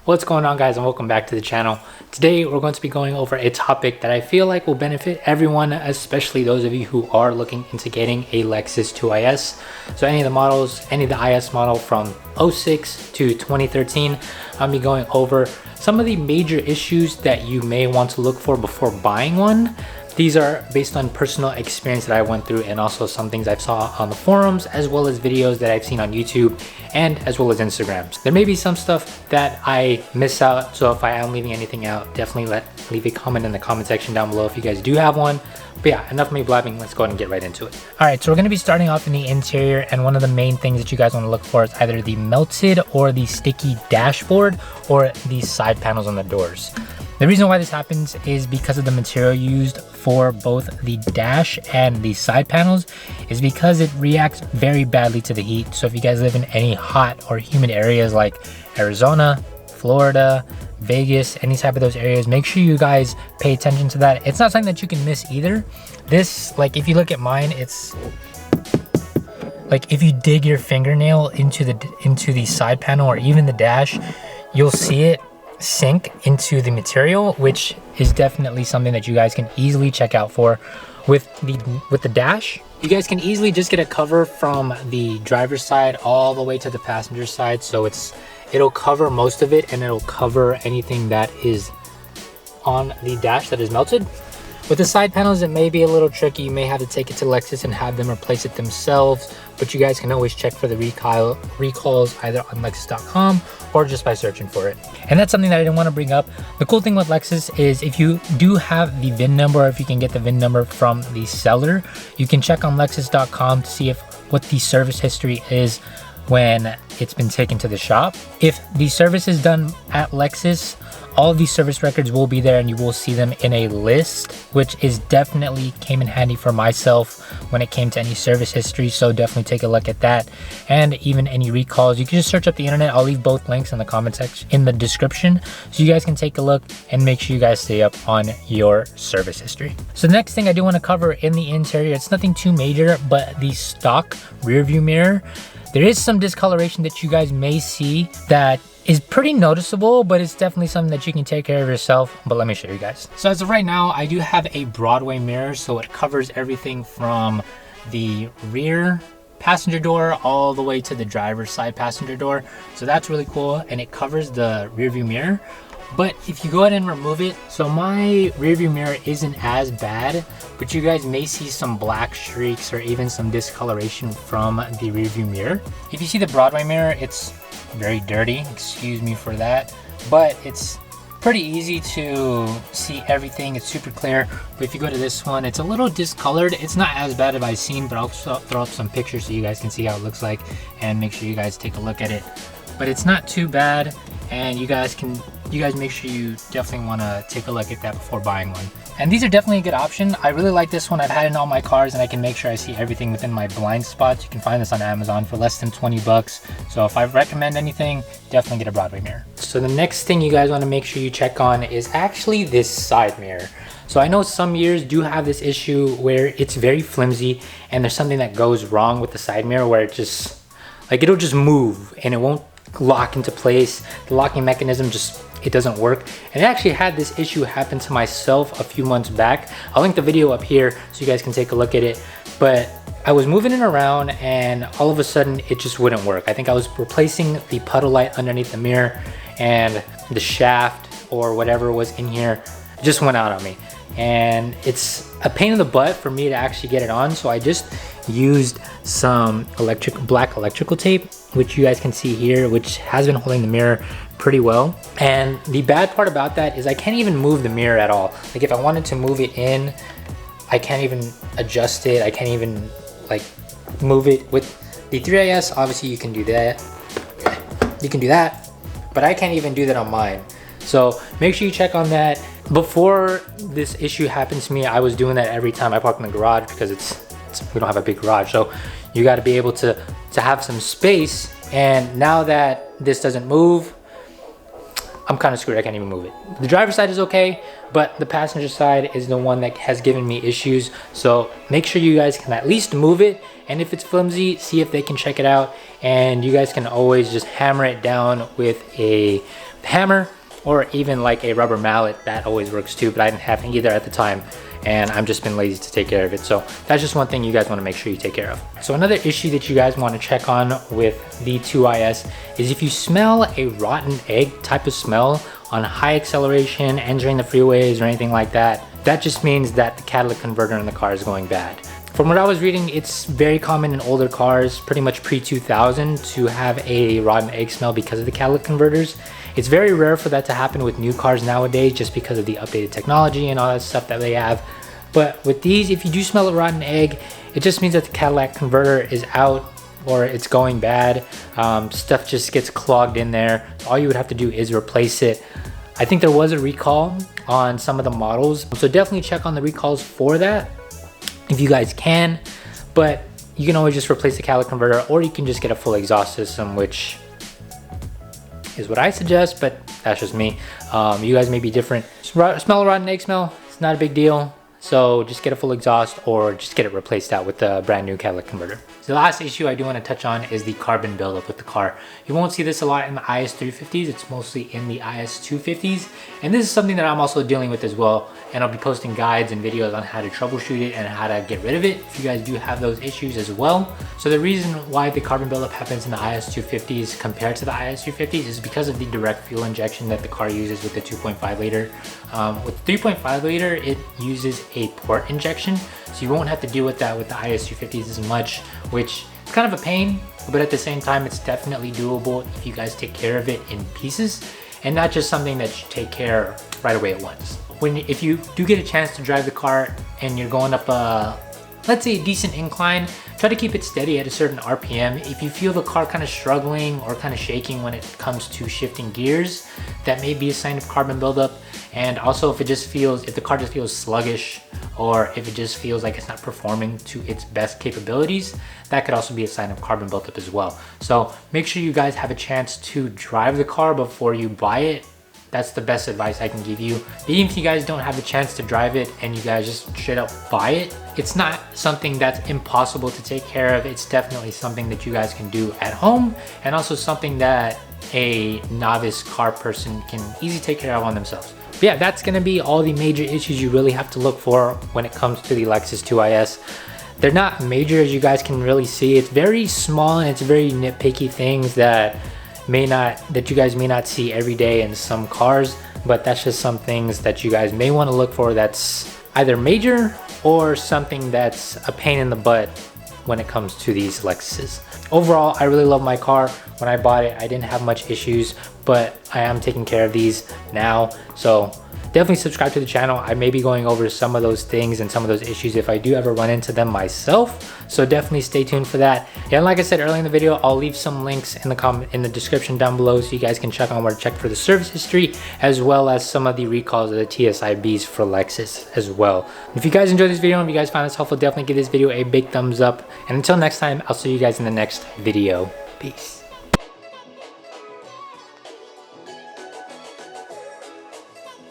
What's going on, guys, and welcome back to the channel. Today we're going to be going over a topic that I feel like will benefit everyone, especially those of you who are looking into getting a Lexus 2IS. So any of the models, any of the IS model from 06 to 2013, I'll be going over some of the major issues that you may want to look for before buying one. These are based on personal experience that I went through and also some things I've saw on the forums, as well as videos that I've seen on YouTube and as well as Instagrams. There may be some stuff that I miss out, so if I am leaving anything out, definitely leave a comment in the comment section down below if you guys do have one. But yeah, enough of me blabbing, let's go ahead and get right into it. All right, so we're gonna be starting off in the interior, and one of the main things that you guys wanna look for is either the melted or the sticky dashboard or the side panels on the doors. The reason why this happens is because of the material used for both the dash and the side panels is because it reacts very badly to the heat. So if you guys live in any hot or humid areas like Arizona, Florida, Vegas, any type of those areas, make sure you guys pay attention to that. It's not something that you can miss either. This, like if you look at mine, it's like if you dig your fingernail into the side panel or even the dash, you'll see it sink into the material, which is definitely something that you guys can easily check out for. With the dash, you guys can easily just get a cover from the driver's side all the way to the passenger side, so it'll cover most of it and it'll cover anything that is on the dash that is melted. With the side panels, it may be a little tricky. You may have to take it to Lexus and have them replace it themselves, but you guys can always check for the recalls either on Lexus.com or just by searching for it. And that's something that I didn't want to bring up. The cool thing with Lexus is if you do have the VIN number, or if you can get the VIN number from the seller, you can check on Lexus.com to see what the service history is when it's been taken to the shop. If the service is done at Lexus, all of these service records will be there and you will see them in a list, which is definitely came in handy for myself when it came to any service history. So definitely take a look at that, and even any recalls. You can just search up the internet. I'll leave both links in the comment section in the description so you guys can take a look and make sure you guys stay up on your service history. So the next thing I do want to cover in the interior, it's nothing too major, but the stock rear view mirror. There is some discoloration that you guys may see that is pretty noticeable, but it's definitely something that you can take care of yourself. But let me show you guys. So as of right now, I do have a Broadway mirror, so it covers everything from the rear passenger door all the way to the driver's side passenger door. So that's really cool, and it covers the rear view mirror. But if you go ahead and remove it, so my rear view mirror isn't as bad, but you guys may see some black streaks or even some discoloration from the rear view mirror. If you see the Broadway mirror, it's very dirty, excuse me for that, but it's pretty easy to see everything. It's super clear. But if you go to this one, it's a little discolored. It's not as bad as I've seen, but I'll throw up some pictures so you guys can see how it looks like and make sure you guys take a look at it. But it's not too bad, and you guys make sure you definitely want to take a look at that before buying one. And these are definitely a good option. I really like this one. I've had it in all my cars, and I can make sure I see everything within my blind spots. You can find this on Amazon for less than 20 bucks. So if I recommend anything, definitely get a Broadway mirror. So the next thing you guys want to make sure you check on is actually this side mirror. So I know some years do have this issue where it's very flimsy and there's something that goes wrong with the side mirror where it'll just move and it won't lock into place. The locking mechanism it doesn't work. And I actually had this issue happen to myself a few months back. I'll link the video up here so you guys can take a look at it. But I was moving it around and all of a sudden it just wouldn't work. I think I was replacing the puddle light underneath the mirror and the shaft or whatever was in here just went out on me. And it's a pain in the butt for me to actually get it on. So I just used some black electrical tape, which you guys can see here, which has been holding the mirror pretty well. And the bad part about that is I can't even move the mirror at all. Like if I wanted to move it in, I can't even adjust it. I can't even like move it. With the 3IS, obviously you can do that. You can do that, but I can't even do that on mine. So make sure you check on that. Before this issue happened to me, I was doing that every time I park in the garage because we don't have a big garage. So you got to be able to have some space. And now that this doesn't move, I'm kind of screwed. I can't even move it. The driver's side is okay, but the passenger side is the one that has given me issues. So make sure you guys can at least move it. And if it's flimsy, see if they can check it out. And you guys can always just hammer it down with a hammer, or even like a rubber mallet. That always works too, but I didn't have either at the time, and I've just been lazy to take care of it. So that's just one thing you guys want to make sure you take care of. So another issue that you guys want to check on with the 2IS is if you smell a rotten egg type of smell on high acceleration, entering the freeways or anything like that, that just means that the catalytic converter in the car is going bad. From what I was reading, it's very common in older cars, pretty much pre-2000, to have a rotten egg smell because of the catalytic converters. It's very rare for that to happen with new cars nowadays just because of the updated technology and all that stuff that they have. But with these, if you do smell a rotten egg, it just means that the catalytic converter is out or it's going bad. Stuff just gets clogged in there. All you would have to do is replace it. I think there was a recall on some of the models, so definitely check on the recalls for that if you guys can. But you can always just replace the catalytic converter, or you can just get a full exhaust system, which is what I suggest, but that's just me. You guys may be different. Smell a rotten egg smell, it's not a big deal. So just get a full exhaust or just get it replaced out with the brand new catalytic converter. So the last issue I do want to touch on is the carbon buildup with the car. You won't see this a lot in the IS350s, it's mostly in the IS250s. And this is something that I'm also dealing with as well. And I'll be posting guides and videos on how to troubleshoot it and how to get rid of it if you guys do have those issues as well. So the reason why the carbon buildup happens in the IS250s compared to the IS350s is because of the direct fuel injection that the car uses with the 2.5 liter. With 3.5 liter, it uses a port injection, so you won't have to deal with that with the IS350s as much, which is kind of a pain, but at the same time, it's definitely doable if you guys take care of it in pieces and not just something that you take care right away at once. If you do get a chance to drive the car and you're going up a, let's say, a decent incline, try to keep it steady at a certain RPM. If you feel the car kind of struggling or kind of shaking when it comes to shifting gears, that may be a sign of carbon buildup. And also if the car just feels sluggish, or if it just feels like it's not performing to its best capabilities, that could also be a sign of carbon buildup as well. So make sure you guys have a chance to drive the car before you buy it. That's the best advice I can give you. Even if you guys don't have the chance to drive it and you guys just straight up buy it, it's not something that's impossible to take care of. It's definitely something that you guys can do at home, and also something that a novice car person can easily take care of on themselves. But yeah, that's gonna be all the major issues you really have to look for when it comes to the Lexus 2IS. They're not major, as you guys can really see. It's very small and it's very nitpicky things that you guys may not see every day in some cars, but that's just some things that you guys may want to look for that's either major or something that's a pain in the butt when it comes to these Lexuses. Overall, I really love my car. When I bought it, I didn't have much issues, but I am taking care of these now. So definitely subscribe to the channel. I may be going over some of those things and some of those issues if I do ever run into them myself. So definitely stay tuned for that. And like I said earlier in the video, I'll leave some links in the description down below so you guys can check on where to check for the service history, as well as some of the recalls of the TSIBs for Lexus as well. If you guys enjoyed this video and if you guys found this helpful, definitely give this video a big thumbs up. And until next time, I'll see you guys in the next video. Peace.